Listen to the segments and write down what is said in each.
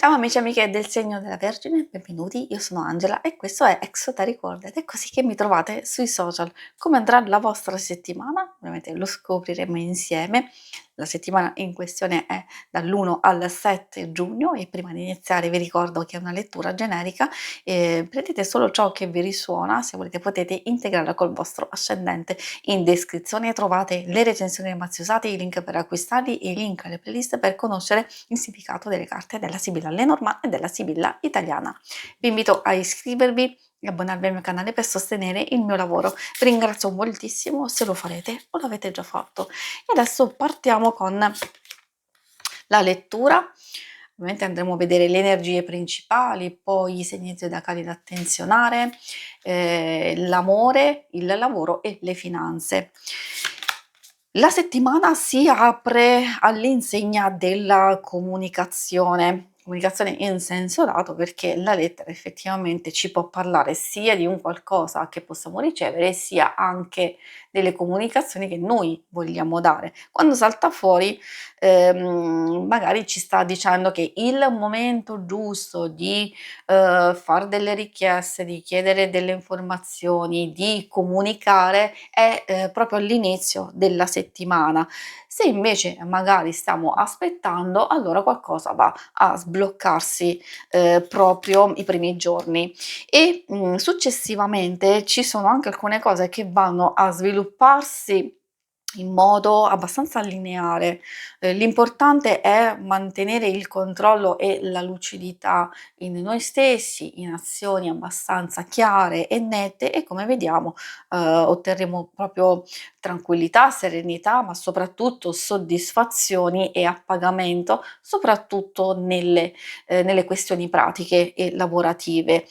Ciao amici e amiche del segno della Vergine, benvenuti, io sono Angela e questo è Exotericord ed è così che mi trovate sui social. Come andrà la vostra settimana? Ovviamente lo scopriremo insieme. La settimana in questione è dall'1 al 7 giugno e prima di iniziare vi ricordo che è una lettura generica, prendete solo ciò che vi risuona, se volete potete integrarla col vostro ascendente. In descrizione trovate le recensioni mai usate, i link per acquistarli e i link alle playlist per conoscere il significato delle carte della Sibilla Lenormand e della Sibilla italiana. Vi invito a iscrivervi e abbonarvi al mio canale per sostenere il mio lavoro. Vi ringrazio moltissimo se lo farete o l'avete già fatto. E adesso partiamo con la lettura. Ovviamente andremo a vedere le energie principali, poi i segni zodiacali da attenzionare, l'amore, il lavoro e le finanze. La settimana si apre all'insegna della comunicazione in senso lato, perché la lettera effettivamente ci può parlare sia di un qualcosa che possiamo ricevere, sia anche delle comunicazioni che noi vogliamo dare. Quando salta fuori, magari ci sta dicendo che il momento giusto di far delle richieste, di chiedere delle informazioni, di comunicare è proprio all'inizio della settimana. Se invece magari stiamo aspettando, allora qualcosa va a sbloccarsi proprio i primi giorni e successivamente ci sono anche alcune cose che vanno a svilupparsi in modo abbastanza lineare. L'importante è mantenere il controllo e la lucidità in noi stessi, in azioni abbastanza chiare e nette e come vediamo, otterremo proprio tranquillità, serenità, ma soprattutto soddisfazioni e appagamento, soprattutto nelle questioni pratiche e lavorative.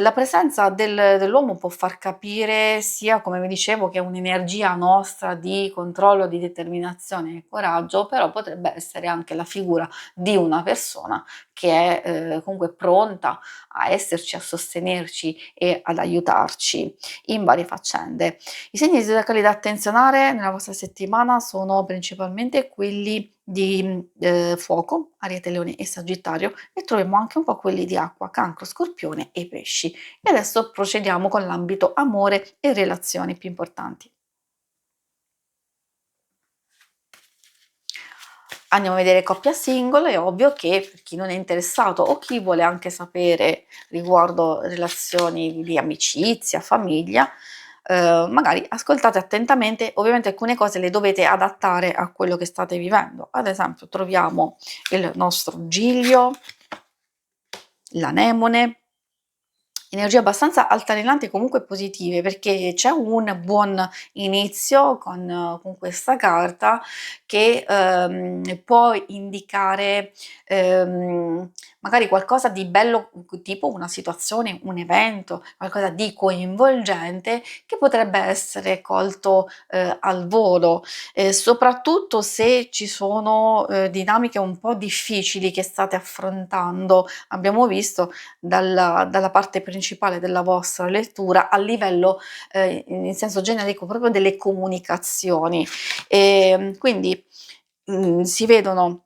La presenza dell'uomo può far capire sia, come vi dicevo, che è un'energia nostra di controllo, di determinazione e coraggio, però potrebbe essere anche la figura di una persona che è comunque pronta a esserci, a sostenerci e ad aiutarci in varie faccende. I segni zodiacali da attenzionare nella vostra settimana sono principalmente quelli di fuoco, Ariete, Leone e Sagittario, e troviamo anche un po' quelli di acqua, Cancro, Scorpione e Pesci. E adesso procediamo con l'ambito amore e relazioni più importanti. Andiamo a vedere coppia single, è ovvio che per chi non è interessato o chi vuole anche sapere riguardo relazioni di amicizia, famiglia, magari ascoltate attentamente, ovviamente alcune cose le dovete adattare a quello che state vivendo. Ad esempio troviamo il nostro Giglio, l'anemone, energie abbastanza altalenanti e comunque positive, perché c'è un buon inizio con questa carta che può indicare magari qualcosa di bello, tipo una situazione, un evento, qualcosa di coinvolgente che potrebbe essere colto al volo, soprattutto se ci sono dinamiche un po' difficili che state affrontando. Abbiamo visto dalla parte principale della vostra lettura a livello in senso generico proprio delle comunicazioni. Quindi si vedono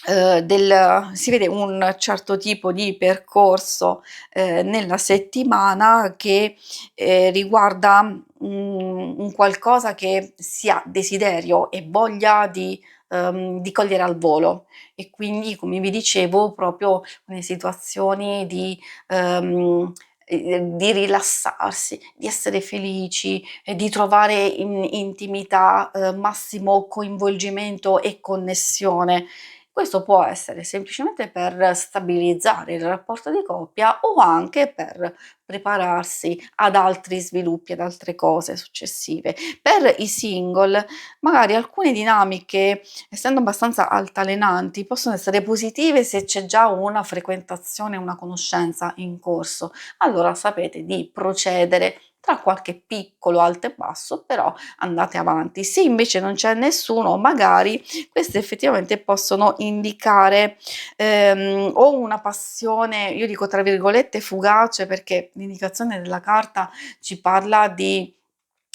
si vede un certo tipo di percorso nella settimana che riguarda un qualcosa che si ha desiderio e voglia di cogliere al volo e quindi, come vi dicevo, proprio nelle situazioni di rilassarsi, di essere felici, di trovare in intimità, massimo coinvolgimento e connessione. Questo può essere semplicemente per stabilizzare il rapporto di coppia o anche per prepararsi ad altri sviluppi, ad altre cose successive. Per i single, magari alcune dinamiche, essendo abbastanza altalenanti, possono essere positive se c'è già una frequentazione, una conoscenza in corso. Allora sapete di procedere tra qualche piccolo alto e basso, però andate avanti. Se invece non c'è nessuno, magari queste effettivamente possono indicare o una passione, io dico tra virgolette fugace, perché l'indicazione della carta ci parla di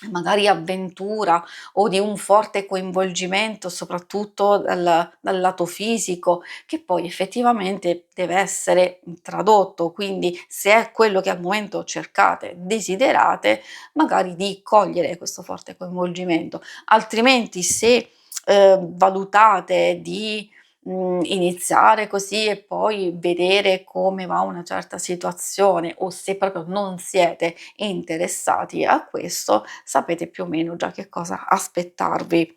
magari avventura o di un forte coinvolgimento, soprattutto dal lato fisico, che poi effettivamente deve essere tradotto. Quindi se è quello che al momento cercate, desiderate, magari di cogliere questo forte coinvolgimento. Altrimenti se, valutate di iniziare così e poi vedere come va una certa situazione, o se proprio non siete interessati a questo, sapete più o meno già che cosa aspettarvi.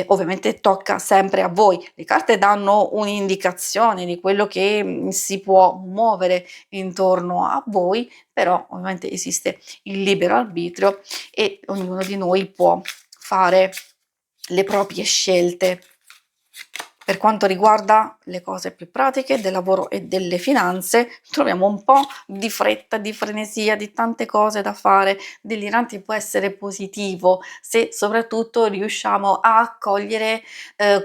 Ovviamente tocca sempre a voi. Le carte danno un'indicazione di quello che, si può muovere intorno a voi, però ovviamente esiste il libero arbitrio e ognuno di noi può fare le proprie scelte. Per quanto riguarda le cose più pratiche del lavoro e delle finanze, troviamo un po' di fretta, di frenesia, di tante cose da fare. Dell'Iranti può essere positivo se soprattutto riusciamo a cogliere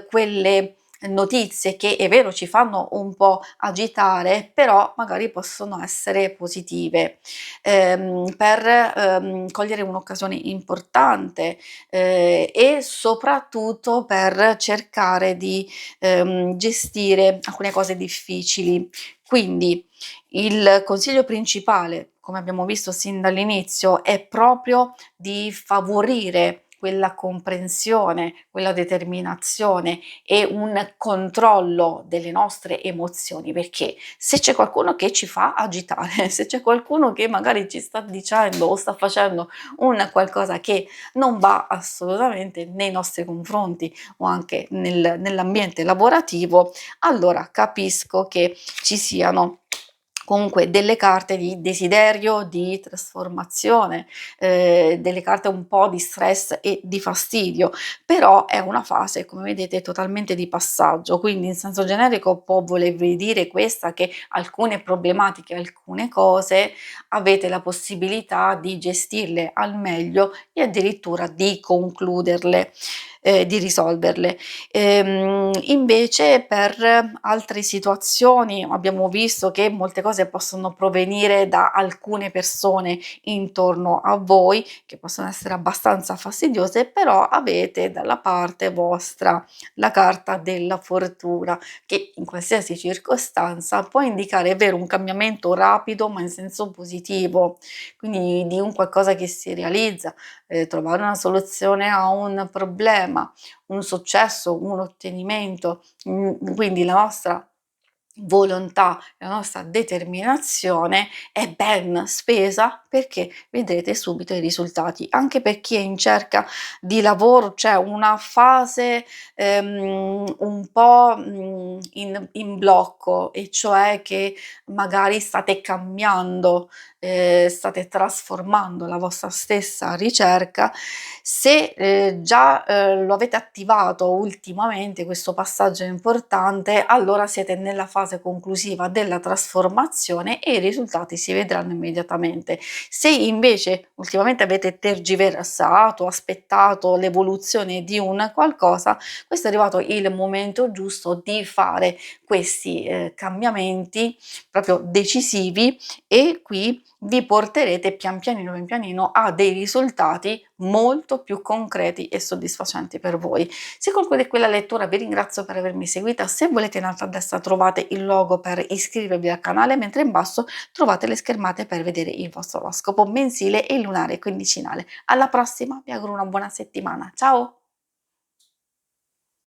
quelle notizie che è vero ci fanno un po' agitare, però magari possono essere positive per cogliere un'occasione importante e soprattutto per cercare di gestire alcune cose difficili. Quindi il consiglio principale, come abbiamo visto sin dall'inizio, è proprio di favorire quella comprensione, quella determinazione e un controllo delle nostre emozioni, perché se c'è qualcuno che ci fa agitare, se c'è qualcuno che magari ci sta dicendo o sta facendo un qualcosa che non va assolutamente nei nostri confronti o anche nell'ambiente lavorativo, allora capisco che ci siano comunque delle carte di desiderio, di trasformazione, delle carte un po' di stress e di fastidio, però è una fase, come vedete, totalmente di passaggio, quindi in senso generico può volervi dire questa che alcune problematiche, alcune cose avete la possibilità di gestirle al meglio e addirittura di concluderle, di risolverle. Invece per altre situazioni abbiamo visto che molte cose possono provenire da alcune persone intorno a voi, che possono essere abbastanza fastidiose, però avete dalla parte vostra la carta della fortuna, che in qualsiasi circostanza può indicare, è vero, un cambiamento rapido, ma in senso positivo, quindi di un qualcosa che si realizza, trovare una soluzione a un problema, un successo, un ottenimento, quindi la nostra volontà, la nostra determinazione è ben spesa perché vedrete subito i risultati. Anche per chi è in cerca di lavoro c'è una fase un po' in blocco, e cioè che magari state cambiando, state trasformando la vostra stessa ricerca. Se già lo avete attivato ultimamente questo passaggio importante, allora siete nella fase conclusiva della trasformazione e i risultati si vedranno immediatamente. Se invece ultimamente avete tergiversato, aspettato l'evoluzione di un qualcosa, questo è arrivato il momento giusto di fare questi cambiamenti proprio decisivi, e qui vi porterete pian pianino a dei risultati molto più concreti e soddisfacenti per voi. Se conclude qui la lettura, vi ringrazio per avermi seguita. Se volete, in alto a destra trovate il logo per iscrivervi al canale, mentre in basso trovate le schermate per vedere il vostro oroscopo mensile e lunare quindicinale. Alla prossima, vi auguro una buona settimana. Ciao!